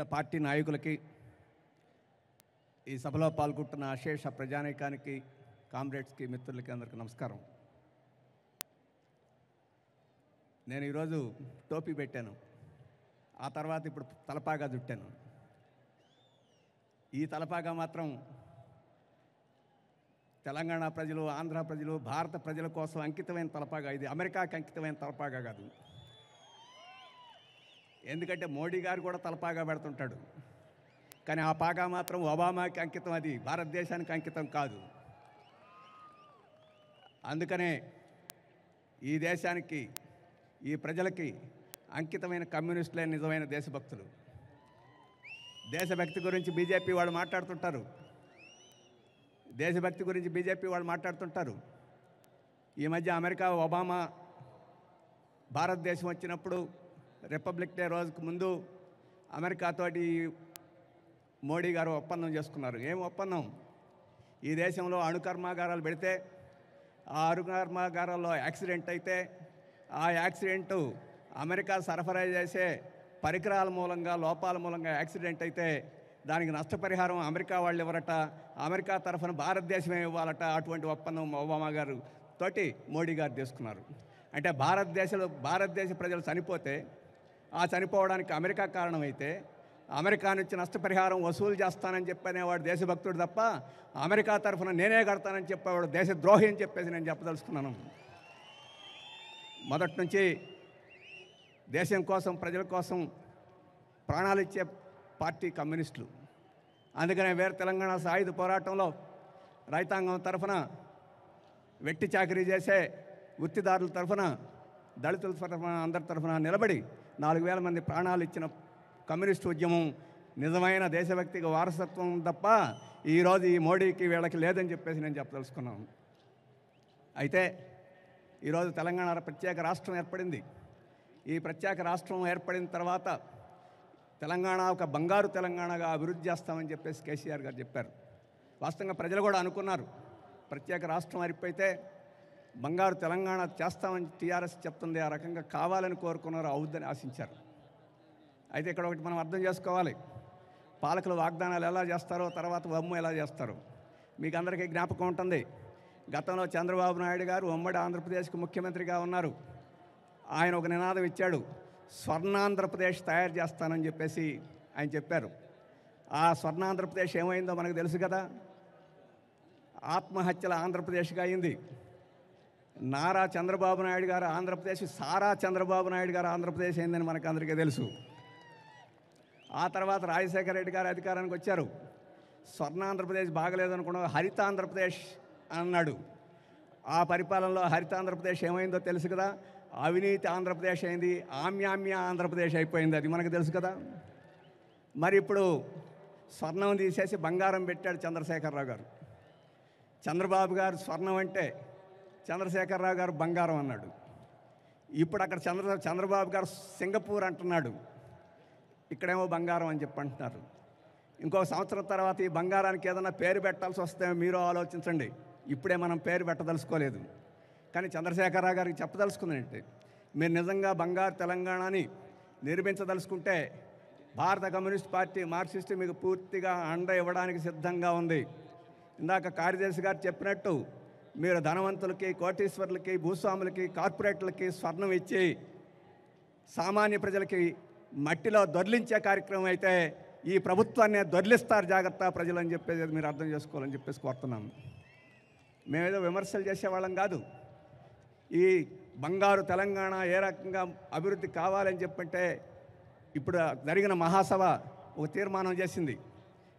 వివిధ పార్టీ నాయకులకి, ఈ సభలో పాల్గొంటున్న అశేష ప్రజానీకానికి, కామ్రేడ్స్కి, మిత్రులకి అందరికీ నమస్కారం. నేను ఈరోజు టోపీ పెట్టాను, ఆ తర్వాత ఇప్పుడు తలపాగా చుట్టాను. ఈ తలపాగా మాత్రం తెలంగాణ ప్రజలు, ఆంధ్ర ప్రజలు, భారత ప్రజల కోసం అంకితమైన తలపాగా. ఇది అమెరికాకి అంకితమైన తలపాగా కాదు. ఎందుకంటే మోడీ గారు కూడా తలపాగా పెడుతుంటాడు, కానీ ఆ పాగా మాత్రం ఒబామాకి అంకితం, అది భారతదేశానికి అంకితం కాదు. అందుకనే ఈ దేశానికి, ఈ ప్రజలకి అంకితమైన కమ్యూనిస్టులే నిజమైన దేశభక్తులు. దేశభక్తి గురించి బీజేపీ వాళ్ళు మాట్లాడుతుంటారు, దేశభక్తి గురించి బీజేపీ వాళ్ళు మాట్లాడుతుంటారు. ఈ మధ్య అమెరికా ఒబామా భారతదేశం వచ్చినప్పుడు రిపబ్లిక్ డే రోజుకు ముందు అమెరికాతోటి మోడీ గారు ఒప్పందం చేసుకున్నారు. ఏం ఒప్పందం? ఈ దేశంలో అణుకర్మాగారాలు పెడితే, ఆ అణుకర్మాగారాల్లో యాక్సిడెంట్ అయితే, ఆ యాక్సిడెంటు అమెరికా సరఫరా చేసే పరికరాల మూలంగా, లోపాల మూలంగా యాక్సిడెంట్ అయితే దానికి నష్టపరిహారం అమెరికా వాళ్ళు ఇవ్వరట, అమెరికా తరఫున భారతదేశమే ఇవ్వాలట. అటువంటి ఒప్పందం ఒబామా గారు తోటి మోడీ గారు తీసుకున్నారు. అంటే భారతదేశ ప్రజలు చనిపోతే, ఆ చనిపోవడానికి అమెరికా కారణమైతే అమెరికా నుంచి నష్టపరిహారం వసూలు చేస్తానని చెప్పనేవాడు దేశభక్తుడు తప్ప, అమెరికా తరఫున నేనే కడతానని చెప్పేవాడు దేశద్రోహి అని చెప్పేసి నేను చెప్పదలుచుకున్నాను. మొదటి నుంచి దేశం కోసం, ప్రజల కోసం ప్రాణాలు ఇచ్చే పార్టీ కమ్యూనిస్టులు. అందుకనే వేరే తెలంగాణ సాయుధ పోరాటంలో రైతాంగం తరఫున, వెట్టి చాకరీ చేసే వృత్తిదారుల తరఫున, దళితుల తరఫున, అందరి తరఫున నిలబడి 4,000 మంది ప్రాణాలు ఇచ్చిన కమ్యూనిస్టు ఉద్యమం నిజమైన దేశభక్తికి వారసత్వం తప్ప ఈరోజు ఈ మోడీకి వీళ్ళకి లేదని చెప్పేసి నేను చెప్పదలుచుకున్నాను. అయితే ఈరోజు తెలంగాణ ప్రత్యేక రాష్ట్రం ఏర్పడింది. ఈ ప్రత్యేక రాష్ట్రం ఏర్పడిన తర్వాత తెలంగాణ ఒక బంగారు తెలంగాణగా అభివృద్ధి చేస్తామని చెప్పేసి కేసీఆర్ గారు చెప్పారు. వాస్తవంగా ప్రజలు కూడా అనుకున్నారు, ప్రత్యేక రాష్ట్రం ఏర్పడితే బంగారు తెలంగాణ చేస్తామని టీఆర్ఎస్ చెప్తుంది, ఆ రకంగా కావాలని కోరుకున్నారు, అవుద్దని ఆశించారు. అయితే ఇక్కడ ఒకటి మనం అర్థం చేసుకోవాలి, పాలకులు వాగ్దానాలు ఎలా చేస్తారో, తర్వాత వమ్ము ఎలా చేస్తారో. మీకు అందరికీ జ్ఞాపకం ఉంటుంది, గతంలో చంద్రబాబు నాయుడు గారు ఉమ్మడి ఆంధ్రప్రదేశ్కి ముఖ్యమంత్రిగా ఉన్నారు. ఆయన ఒక నినాదం ఇచ్చాడు, స్వర్ణాంధ్రప్రదేశ్ తయారు చేస్తానని చెప్పేసి ఆయన చెప్పారు. ఆ స్వర్ణాంధ్రప్రదేశ్ ఏమైందో మనకు తెలుసు కదా, ఆత్మహత్యల ఆంధ్రప్రదేశ్గా అయింది. నారా చంద్రబాబు నాయుడు గారు ఆంధ్రప్రదేశ్, సారా చంద్రబాబు నాయుడు గారు ఆంధ్రప్రదేశ్ అయిందని మనకు అందరికీ తెలుసు. ఆ తర్వాత రాజశేఖర రెడ్డి గారు అధికారానికి వచ్చారు. స్వర్ణాంధ్రప్రదేశ్ బాగలేదనుకున్న హరితాంధ్రప్రదేశ్ అన్నాడు. ఆ పరిపాలనలో హరితాంధ్రప్రదేశ్ ఏమైందో తెలుసు కదా, అవినీతి ఆంధ్రప్రదేశ్ అయింది, ఆమ్యామ్య ఆంధ్రప్రదేశ్ అయిపోయింది, అది మనకు తెలుసు కదా. మరి ఇప్పుడు స్వర్ణం తీసేసి బంగారం పెట్టాడు చంద్రశేఖరరావు గారు. చంద్రబాబు గారు స్వర్ణం అంటే చంద్రశేఖరరావు గారు బంగారం అన్నాడు. ఇప్పుడు అక్కడ చంద్రబాబు గారు సింగపూర్ అంటున్నాడు, ఇక్కడేమో బంగారం అని చెప్పి అంటున్నారు. ఇంకో సంవత్సరం తర్వాత ఈ బంగారానికి ఏదైనా పేరు పెట్టాల్సి వస్తే మీరు ఆలోచించండి. ఇప్పుడే మనం పేరు పెట్టదలుచుకోలేదు, కానీ చంద్రశేఖరరావు గారికి చెప్పదలుచుకుందంటే, మీరు నిజంగా బంగారు తెలంగాణని నిర్మించదలుచుకుంటే భారత కమ్యూనిస్ట్ పార్టీ, మార్క్సిస్ట్ మీకు పూర్తిగా అండ ఇవ్వడానికి సిద్ధంగా ఉంది. ఇందాక కార్యదర్శి గారు చెప్పినట్టు, మీరు ధనవంతులకి, కోటీశ్వరులకి, భూస్వాములకి, కార్పొరేట్లకి స్వర్ణం ఇచ్చి సామాన్య ప్రజలకి మట్టిలో దొర్లించే కార్యక్రమం అయితే ఈ ప్రభుత్వాన్ని దొర్లిస్తారు, జాగ్రత్త ప్రజలు అని చెప్పేసి మీరు అర్థం చేసుకోవాలని చెప్పేసి కోరుతున్నాం. మేమేదో విమర్శలు చేసేవాళ్ళం కాదు. ఈ బంగారు తెలంగాణ ఏ రకంగా అభివృద్ధి కావాలని చెప్పంటే, ఇప్పుడు జరిగిన మహాసభ ఒక తీర్మానం చేసింది.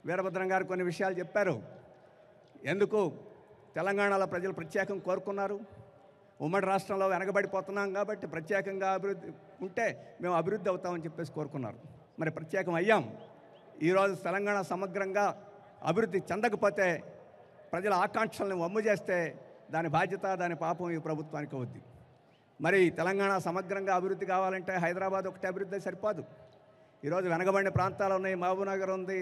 వీరభద్రం గారు కొన్ని విషయాలు చెప్పారు. ఎందుకు తెలంగాణలో ప్రజలు ప్రత్యేకం కోరుకున్నారు? ఉమ్మడి రాష్ట్రంలో వెనకబడిపోతున్నాం కాబట్టి ప్రత్యేకంగా అభివృద్ధి ఉంటే మేము అభివృద్ధి అవుతామని చెప్పేసి కోరుకున్నారు. మరి ప్రత్యేకం అయ్యాం. ఈరోజు తెలంగాణ సమగ్రంగా అభివృద్ధి చెందకపోతే, ప్రజల ఆకాంక్షలను వమ్ము చేస్తే దాని బాధ్యత, దాని పాపం ఈ ప్రభుత్వానికి అవుద్ది. మరి తెలంగాణ సమగ్రంగా అభివృద్ధి కావాలంటే హైదరాబాద్ ఒకటే అభివృద్ధి సరిపోదు. ఈరోజు వెనకబడిన ప్రాంతాలు ఉన్నాయి, మహబూబ్నగర్ ఉంది,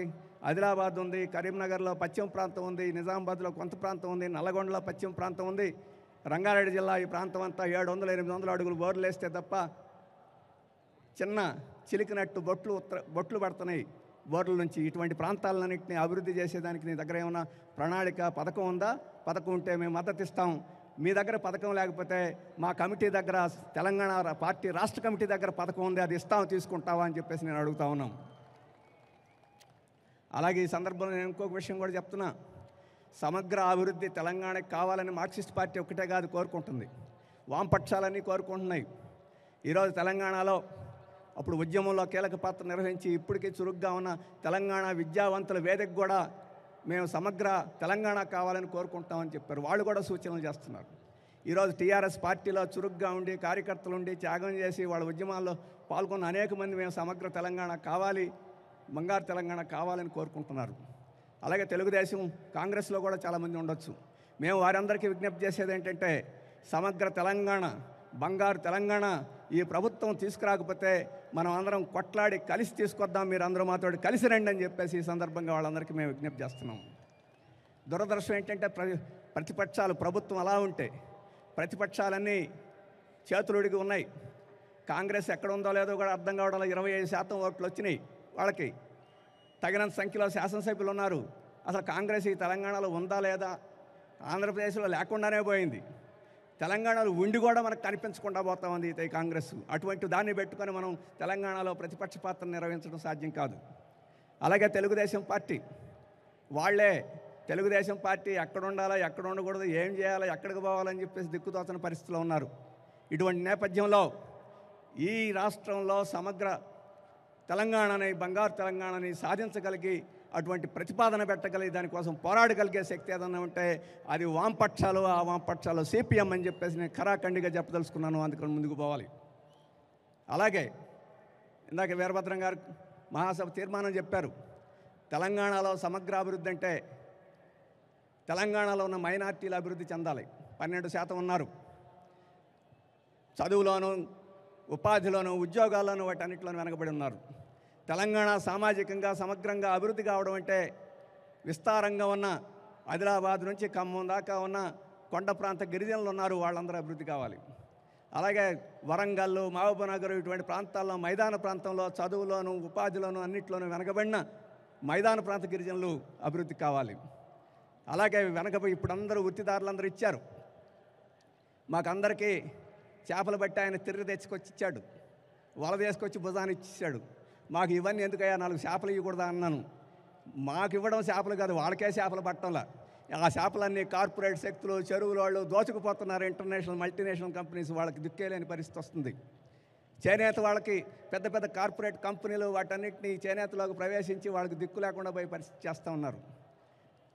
ఆదిలాబాద్ ఉంది, కరీంనగర్లో పశ్చిమ ప్రాంతం ఉంది, నిజామాబాద్లో కొంత ప్రాంతం ఉంది, నల్లగొండలో పశ్చిమ ప్రాంతం ఉంది, రంగారెడ్డి జిల్లా ఈ ప్రాంతం అంతా 700-800 అడుగులు బోర్లు వేస్తే తప్ప చిన్న చిలికినట్టు బొట్లు పడుతున్నాయి. బోర్డుల నుంచి ఇటువంటి ప్రాంతాలన్నింటినీ అభివృద్ధి చేసేదానికి నీ దగ్గర ఏమైనా ప్రణాళిక పథకం ఉందా? పథకం ఉంటే మేము మద్దతు ఇస్తాం. మీ దగ్గర పథకం లేకపోతే మా కమిటీ దగ్గర, తెలంగాణ పార్టీ రాష్ట్ర కమిటీ దగ్గర పథకం ఉంది, అది ఇస్తాం, తీసుకుంటావా అని చెప్పేసి నేను అడుగుతా ఉన్నాం. అలాగే ఈ సందర్భంలో నేను ఇంకొక విషయం కూడా చెప్తున్నా. సమగ్ర అభివృద్ధి తెలంగాణకి కావాలని మార్క్సిస్ట్ పార్టీ ఒక్కటే కాదు కోరుకుంటుంది, వామపక్షాలన్నీ కోరుకుంటున్నాయి. ఈరోజు తెలంగాణలో అప్పుడు ఉద్యమంలో కీలక పాత్ర నిర్వహించి ఇప్పటికీ చురుగ్గా ఉన్న తెలంగాణ విద్యావంతుల వేదిక కూడా మేము సమగ్ర తెలంగాణ కావాలని కోరుకుంటామని చెప్పారు. వాళ్ళు కూడా సూచనలు చేస్తున్నారు. ఈరోజు టీఆర్ఎస్ పార్టీలో చురుగ్గా ఉండి కార్యకర్తలు ఉండి త్యాగం చేసి వాళ్ళ ఉద్యమాల్లో పాల్గొన్న అనేక మంది మేము సమగ్ర తెలంగాణ కావాలి, బంగారు తెలంగాణ కావాలని కోరుకుంటున్నారు. అలాగే తెలుగుదేశం, కాంగ్రెస్లో కూడా చాలామంది ఉండొచ్చు. మేము వారందరికీ విజ్ఞప్తి చేసేది ఏంటంటే, సమగ్ర తెలంగాణ, బంగారు తెలంగాణ ఈ ప్రభుత్వం తీసుకురాకపోతే మనం అందరం కొట్లాడి కలిసి తీసుకొద్దాం, మీరు అందరూ మాతో కలిసి రండి అని చెప్పేసి ఈ సందర్భంగా వాళ్ళందరికీ మేము విజ్ఞప్తి చేస్తున్నాం. దురదృష్టం ఏంటంటే ప్రతిపక్షాలు, ప్రభుత్వం అలా ఉంటే ప్రతిపక్షాలన్నీ చేతులుడిగి ఉన్నాయి. కాంగ్రెస్ ఎక్కడ ఉందో లేదో కూడా అర్థం కావడంలో 25% ఓట్లు వచ్చినాయి. వాళ్ళకి తగినంత సంఖ్యలో శాసనసభ్యులు ఉన్నారు. అసలు కాంగ్రెస్ ఈ తెలంగాణలో ఉందా లేదా? ఆంధ్రప్రదేశ్లో లేకుండానే పోయింది. తెలంగాణలో ఉండి కూడా మనకు కనిపించకుండా పోతా ఉంది ఈ కాంగ్రెస్. అటువంటి దాన్ని పెట్టుకొని మనం తెలంగాణలో ప్రతిపక్ష పాత్ర నిర్వహించడం సాధ్యం కాదు. అలాగే తెలుగుదేశం పార్టీ, వాళ్ళే తెలుగుదేశం పార్టీ ఎక్కడ ఉండాలా, ఎక్కడ ఉండకూడదు, ఏం చేయాలా, ఎక్కడికి పోవాలని చెప్పేసి దిక్కుతోచని పరిస్థితిలో ఉన్నారు. ఇటువంటి నేపథ్యంలో ఈ రాష్ట్రంలో సమగ్ర తెలంగాణని, బంగారు తెలంగాణని సాధించగలిగి అటువంటి ప్రతిపాదన పెట్టగలిగి దానికోసం పోరాడగలిగే శక్తి ఏదన్నా ఉంటే అది వామపక్షాలు, ఆ వామపక్షాలు సిపిఎం అని చెప్పేసి నేను ఖరాఖండిగా చెప్పదలుచుకున్నాను. అందుకని ముందుకు పోవాలి. అలాగే ఇందాక వీరభద్రం గారు మహాసభ తీర్మానం చెప్పారు. తెలంగాణలో సమగ్ర అభివృద్ధి అంటే తెలంగాణలో ఉన్న మైనార్టీల అభివృద్ధి చెందాలి. 12% ఉన్నారు. చదువులోను, ఉపాధిలోను, ఉద్యోగాల్లోనూ వాటన్నిటిలోనూ వెనకబడి ఉన్నారు. తెలంగాణ సామాజికంగా సమగ్రంగా అభివృద్ధి కావడం అంటే విస్తారంగా ఉన్న ఆదిలాబాద్ నుంచి ఖమ్మం దాకా ఉన్న కొండ ప్రాంత గిరిజనులు ఉన్నారు, వాళ్ళందరూ అభివృద్ధి కావాలి. అలాగే వరంగల్, మహబూబ్నగర్ ఇటువంటి ప్రాంతాల్లో మైదాన ప్రాంతంలో చదువులోను, ఉపాధిలోను అన్నింటిలోనూ వెనకబడిన మైదాన ప్రాంత గిరిజనులు అభివృద్ధి కావాలి. అలాగే వెనకబడి ఇప్పుడు అందరూ వృత్తిదారులందరూ ఇచ్చారు. మాకందరికీ చేపలు బట్టి ఆయన తిరిగి తెచ్చుకొచ్చి ఇచ్చాడు, వల వేసుకొచ్చి భుజాన్ని ఇచ్చాడు. మాకు ఇవన్నీ ఎందుకయ్యా, 4 చేపలు ఇవ్వకూడదా అన్నాను. మాకు ఇవ్వడం చేపలు కాదు, వాళ్ళకే చేపలు పట్టడంలా. ఆ చేపలన్నీ కార్పొరేట్ శక్తులు, చెరువుల వాళ్ళు దోచుకుపోతున్నారు. ఇంటర్నేషనల్ మల్టీనేషనల్ కంపెనీస్ వాళ్ళకి దిక్కేలేని పరిస్థితి వస్తుంది. చేనేత వాళ్ళకి పెద్ద పెద్ద కార్పొరేట్ కంపెనీలు వాటన్నిటినీ చేనేతలోకి ప్రవేశించి వాళ్ళకి దిక్కు లేకుండా పోయే పరిస్థితి చేస్తూ ఉన్నారు.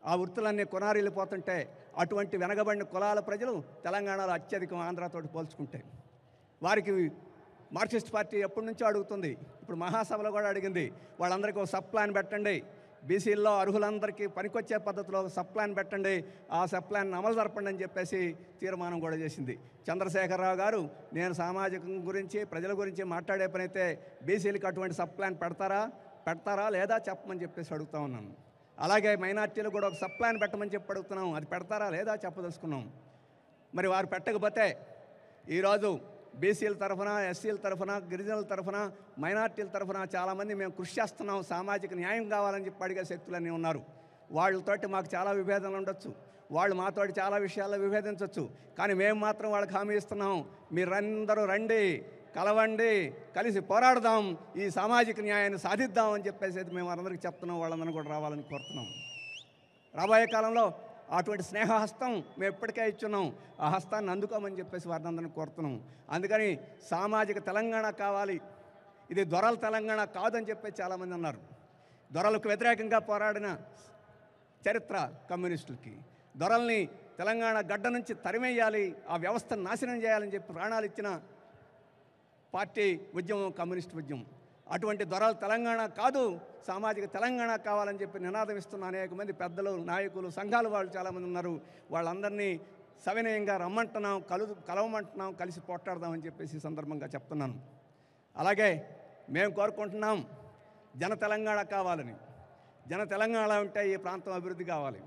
ఆ వృత్తులన్నీ కొనారిల్లిపోతుంటే అటువంటి వెనకబడిన కులాల ప్రజలు తెలంగాణలో అత్యధికం ఆంధ్రాతోటి పోల్చుకుంటే. వారికి మార్క్సిస్ట్ పార్టీ ఎప్పటి నుంచో అడుగుతుంది, ఇప్పుడు మహాసభలో కూడా అడిగింది, వాళ్ళందరికీ ఒక సబ్ ప్లాన్ పెట్టండి, బీసీల్లో అర్హులందరికీ పనికొచ్చే పద్ధతిలో ఒక సబ్ ప్లాన్ పెట్టండి, ఆ సబ్ ప్లాన్ అమలు జరపండి అని చెప్పేసి తీర్మానం కూడా చేసింది. చంద్రశేఖరరావు గారు, నేను సామాజికం గురించి, ప్రజల గురించి మాట్లాడే పని అయితే బీసీలకు అటువంటి సబ్ ప్లాన్ పెడతారా లేదా చెప్పమని చెప్పేసి అడుగుతా ఉన్నాను. అలాగే మైనార్టీలు కూడా ఒక సబ్ ప్లాన్ పెట్టమని చెప్పి అడుగుతున్నాం, అది పెడతారా లేదా చెప్పదలుచుకున్నాం. మరి వారు పెట్టకపోతే ఈరోజు బీసీల తరఫున, ఎస్సీల తరఫున, గిరిజనుల తరఫున, మైనార్టీల తరఫున చాలామంది మేము కృషి చేస్తున్నాం, సామాజిక న్యాయం కావాలని చెప్పి అడిగే శక్తులన్నీ ఉన్నారు. వాళ్ళతోటి మాకు చాలా విభేదనలు ఉండొచ్చు, వాళ్ళు మాతోటి చాలా విషయాల్లో విభేదించవచ్చు, కానీ మేము మాత్రం వాళ్ళకి హామీ ఇస్తున్నాం, మీరందరూ రండి, కలవండి, కలిసి పోరాడదాం, ఈ సామాజిక న్యాయాన్ని సాధిద్దాం అని చెప్పేసి మేము అందరికీ చెప్తున్నాం. వాళ్ళందరినీ కూడా రావాలని కోరుతున్నాం. రాబోయే కాలంలో అటువంటి స్నేహహస్తం మేము ఎప్పటికే ఇచ్చున్నాం, ఆ హస్తాన్ని అందుకోమని చెప్పేసి వారిని అందరినీ కోరుతున్నాం. అందుకని సామాజిక తెలంగాణ కావాలి, ఇది దొరల తెలంగాణ కాదని చెప్పేసి చాలామంది అన్నారు. దొరలకు వ్యతిరేకంగా పోరాడిన చరిత్ర కమ్యూనిస్టులకి, దొరల్ని తెలంగాణ గడ్డ నుంచి తరిమేయాలి, ఆ వ్యవస్థను నాశనం చేయాలని చెప్పి ప్రాణాలు ఇచ్చిన పార్టీ ఉద్యమం కమ్యూనిస్ట్ ఉద్యమం. అటువంటి దొరల తెలంగాణ కాదు, సామాజిక తెలంగాణ కావాలని చెప్పి నినాదం ఇస్తున్న అనేక మంది పెద్దలు, నాయకులు, సంఘాలు వాళ్ళు చాలామంది ఉన్నారు. వాళ్ళందరినీ సవినయంగా రమ్మంటున్నాం, కలవమంటున్నాం, కలిసి పోట్లాడదామని చెప్పేసి సందర్భంగా చెప్తున్నాను. అలాగే మేము కోరుకుంటున్నాం జన తెలంగాణ కావాలని. జన తెలంగాణ ఉంటే ఈ ప్రాంతం అభివృద్ధి కావాలి,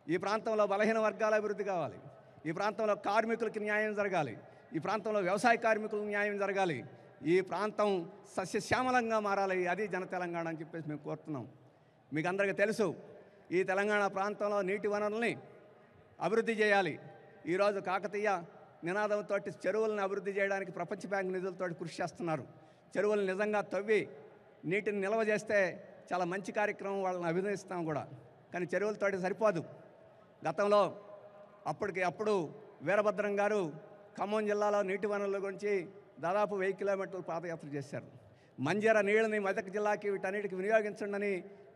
ఈ ప్రాంతంలో బలహీన వర్గాల అభివృద్ధి కావాలి, ఈ ప్రాంతంలో కార్మికులకి న్యాయం జరగాలి, ఈ ప్రాంతంలో వ్యవసాయ కార్మికులకు న్యాయం జరగాలి, ఈ ప్రాంతం సస్యశ్యామలంగా మారాలి, అది జన తెలంగాణ అని చెప్పేసి మేము కోరుతున్నాం. మీకు అందరికీ తెలుసు, ఈ తెలంగాణ ప్రాంతంలో నీటి వనరుల్ని అభివృద్ధి చేయాలి. ఈరోజు కాకతీయ నినాదంతో చెరువులను అభివృద్ధి చేయడానికి ప్రపంచ బ్యాంక్ నిధులతో కృషి చేస్తున్నారు. చెరువులను నిజంగా తవ్వి నీటిని నిల్వ చేస్తే చాలా మంచి కార్యక్రమం, వాళ్ళని అభినందిస్తాం కూడా. కానీ చెరువులతోటి సరిపోదు. గతంలో అప్పుడు వీరభద్రం గారు ఖమ్మం జిల్లాలో నీటి వనరుల గురించి దాదాపు 1000 కిలోమీటర్లు పాదయాత్ర చేశారు. మంజీరా నీళ్ళని మెదక్ జిల్లాకి వీటన్నిటికి వినియోగించండి అని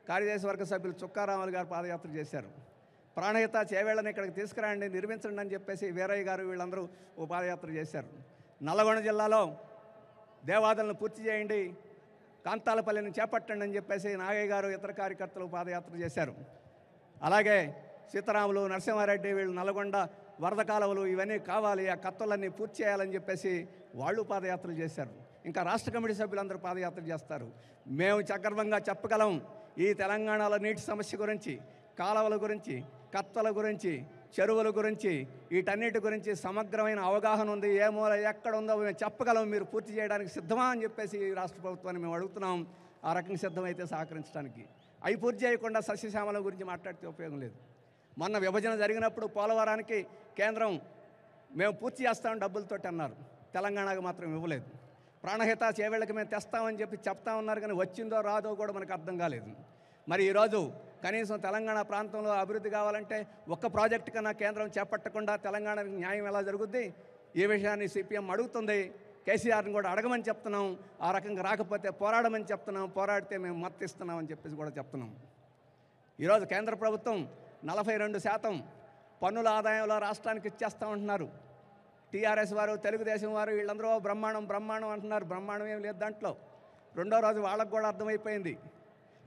కార్యదర్శి వర్గ సభ్యులు చుక్కారాములు గారు పాదయాత్ర చేశారు. ప్రాణహిత చేవేళ్లను ఇక్కడికి తీసుకురండి, నిర్మించండి అని చెప్పేసి వీరయ్య గారు వీళ్ళందరూ ఓ పాదయాత్ర చేశారు. నల్లగొండ జిల్లాలో దేవాదులను పూర్తి చేయండి, కాంతాలపల్లిని చేపట్టండి అని చెప్పేసి నాగయ్య గారు ఇతర కార్యకర్తలు పాదయాత్ర చేశారు. అలాగే సీతారాములు, నరసింహారెడ్డి వీళ్ళు నల్లగొండ వరద కాలువలు ఇవన్నీ కావాలి, ఆ కత్తలన్నీ పూర్తి చేయాలని చెప్పేసి వాళ్ళు పాదయాత్రలు చేశారు. ఇంకా రాష్ట్ర కమిటీ సభ్యులందరూ పాదయాత్ర చేస్తారు. మేము సగర్వంగా చెప్పగలం, ఈ తెలంగాణలో నీటి సమస్య గురించి, కాలువల గురించి, కత్తల గురించి, చెరువుల గురించి, వీటన్నిటి గురించి సమగ్రమైన అవగాహన ఉంది. ఏ మూల ఎక్కడ ఉందో మేము చెప్పగలం. మీరు పూర్తి చేయడానికి సిద్ధమా అని చెప్పేసి రాష్ట్ర ప్రభుత్వాన్ని మేము అడుగుతున్నాం. ఆ రకంగా సిద్ధమైతే సహకరించడానికి. అవి పూర్తి చేయకుండా సస్యశ్యామలం గురించి మాట్లాడితే ఉపయోగం లేదు. మొన్న విభజన జరిగినప్పుడు పోలవరానికి కేంద్రం మేము పూర్తి చేస్తామని డబ్బులతోటి అన్నారు, తెలంగాణకు మాత్రం ఇవ్వలేదు. ప్రాణహిత చేవేళ్ళకి మేము తెస్తామని చెప్పి చెప్తా ఉన్నారు, కానీ వచ్చిందో రాదో కూడా మనకు అర్థం కాలేదు. మరి ఈరోజు కనీసం తెలంగాణ ప్రాంతంలో అభివృద్ధి కావాలంటే ఒక్క ప్రాజెక్టు కన్నా కేంద్రం చేపట్టకుండా తెలంగాణకు న్యాయం ఎలా జరుగుద్ది? ఈ విషయాన్ని సిపిఎం అడుగుతుంది. కేసీఆర్ని కూడా అడగమని చెప్తున్నాం. ఆ రకంగా రాకపోతే పోరాడమని చెప్తున్నాం. పోరాడితే మేము మద్దతు ఇస్తున్నామని చెప్పేసి కూడా చెప్తున్నాం. ఈరోజు కేంద్ర ప్రభుత్వం 42% పన్నుల ఆదాయంలో రాష్ట్రానికి ఇచ్చేస్తామంటున్నారు. టీఆర్ఎస్ వారు, తెలుగుదేశం వారు వీళ్ళందరూ బ్రహ్మాండం అంటున్నారు. బ్రహ్మాండం ఏం లేదు దాంట్లో. రెండో రోజు వాళ్ళకు కూడా అర్థమైపోయింది.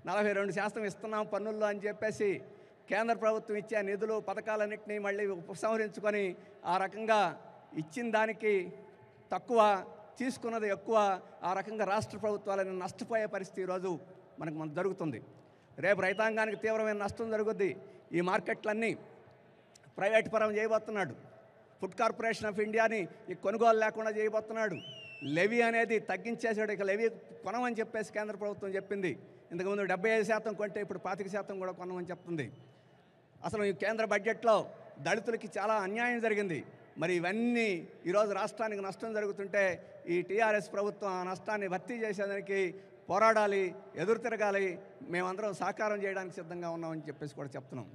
42% ఇస్తున్నాం పన్నుల్లో అని చెప్పేసి కేంద్ర ప్రభుత్వం ఇచ్చే నిధులు, పథకాలన్నింటినీ మళ్ళీ ఉపసంహరించుకొని ఆ రకంగా ఇచ్చిన దానికి తక్కువ, తీసుకున్నది ఎక్కువ, ఆ రకంగా రాష్ట్ర ప్రభుత్వాలను నష్టపోయే పరిస్థితి ఈరోజు మనకు జరుగుతుంది. రేపు రైతాంగానికి తీవ్రమైన నష్టం జరుగుద్ది. ఈ మార్కెట్లన్నీ ప్రైవేట్ పరం చేయబోతున్నాడు. ఫుడ్ కార్పొరేషన్ ఆఫ్ ఇండియాని ఈ కొనుగోలు లేకుండా చేయబోతున్నాడు. లెవీ అనేది తగ్గించేసాడు. ఇక లెవీ కొనమని చెప్పేసి కేంద్ర ప్రభుత్వం చెప్పింది. ఇంతకుముందు 75% కొంటే ఇప్పుడు 25% కూడా కొనమని చెప్తుంది. అసలు ఈ కేంద్ర బడ్జెట్లో దళితులకి చాలా అన్యాయం జరిగింది. మరి ఇవన్నీ ఈరోజు రాష్ట్రానికి నష్టం జరుగుతుంటే ఈ టీఆర్ఎస్ ప్రభుత్వం ఆ నష్టాన్ని భర్తీ చేసేదానికి పోరాడాలి, ఎదురు తిరగాలి. మేమందరం సహకారం చేయడానికి సిద్ధంగా ఉన్నామని చెప్పేసి కూడా చెప్తున్నాం.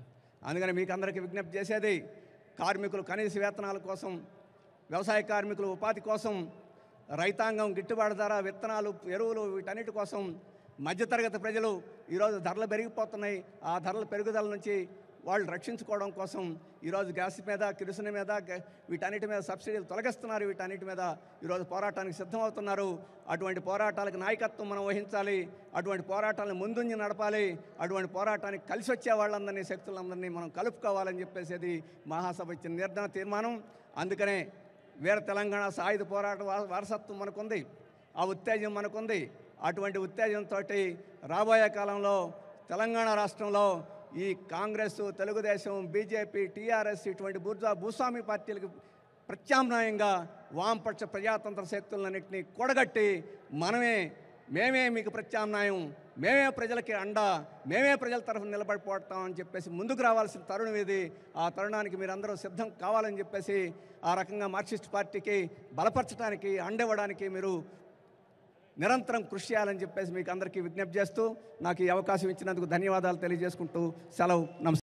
అందుకని మీకు అందరికీ విజ్ఞప్తి చేసేది, కార్మికులు కనీస వేతనాల కోసం, వ్యవసాయ కార్మికులు ఉపాధి కోసం, రైతాంగం గిట్టుబాటు ధర, విత్తనాలు, ఎరువులు వీటన్నిటి కోసం, మధ్యతరగతి ప్రజలు ఈరోజు ధరలు పెరిగిపోతున్నాయి. ఆ ధరల పెరుగుదల నుంచి వాళ్ళు రక్షించుకోవడం కోసం ఈరోజు గ్యాస్ మీద, కిరోసిన్ మీద, వీటన్నిటి మీద సబ్సిడీలు తొలగిస్తున్నారు. వీటన్నిటి మీద ఈరోజు పోరాటానికి సిద్ధమవుతున్నారు. అటువంటి పోరాటాలకు నాయకత్వం మనం వహించాలి. అటువంటి పోరాటాలను ముందుంచి నడపాలి. అటువంటి పోరాటానికి కలిసి వచ్చే వాళ్ళందరినీ, శక్తులందరినీ మనం కలుపుకోవాలని చెప్పేసి మహాసభ ఇచ్చిన తీర్మానం. అందుకనే వీర తెలంగాణ సాయుధ పోరాట వారసత్వం మనకుంది, ఆ ఉత్తేజం మనకుంది. అటువంటి ఉత్తేజంతో రాబోయే కాలంలో తెలంగాణ రాష్ట్రంలో ఈ కాంగ్రెస్, తెలుగుదేశం, బీజేపీ, టీఆర్ఎస్ ఇటువంటి భూస్వామి పార్టీలకు ప్రత్యామ్నాయంగా వామపక్ష ప్రజాతంత్ర శక్తులన్నింటినీ కూడగట్టి మేమే మీకు ప్రత్యామ్నాయం, మేమే ప్రజలకి అండ, మేమే ప్రజల తరఫున నిలబడిపోతామని చెప్పేసి ముందుకు రావాల్సిన తరుణం ఇది. ఆ తరుణానికి మీరందరూ సిద్ధం కావాలని చెప్పేసి ఆ రకంగా మార్క్సిస్ట్ పార్టీకి బలపరచడానికి, అండివ్వడానికి మీరు నిరంతరం కృషి చేయాలని చెప్పేసి మీకు అందరికీ విజ్ఞప్తి చేస్తూ నాకు ఈ అవకాశం ఇచ్చినందుకు ధన్యవాదాలు తెలియజేసుకుంటూ సెలవు. నమస్కారం.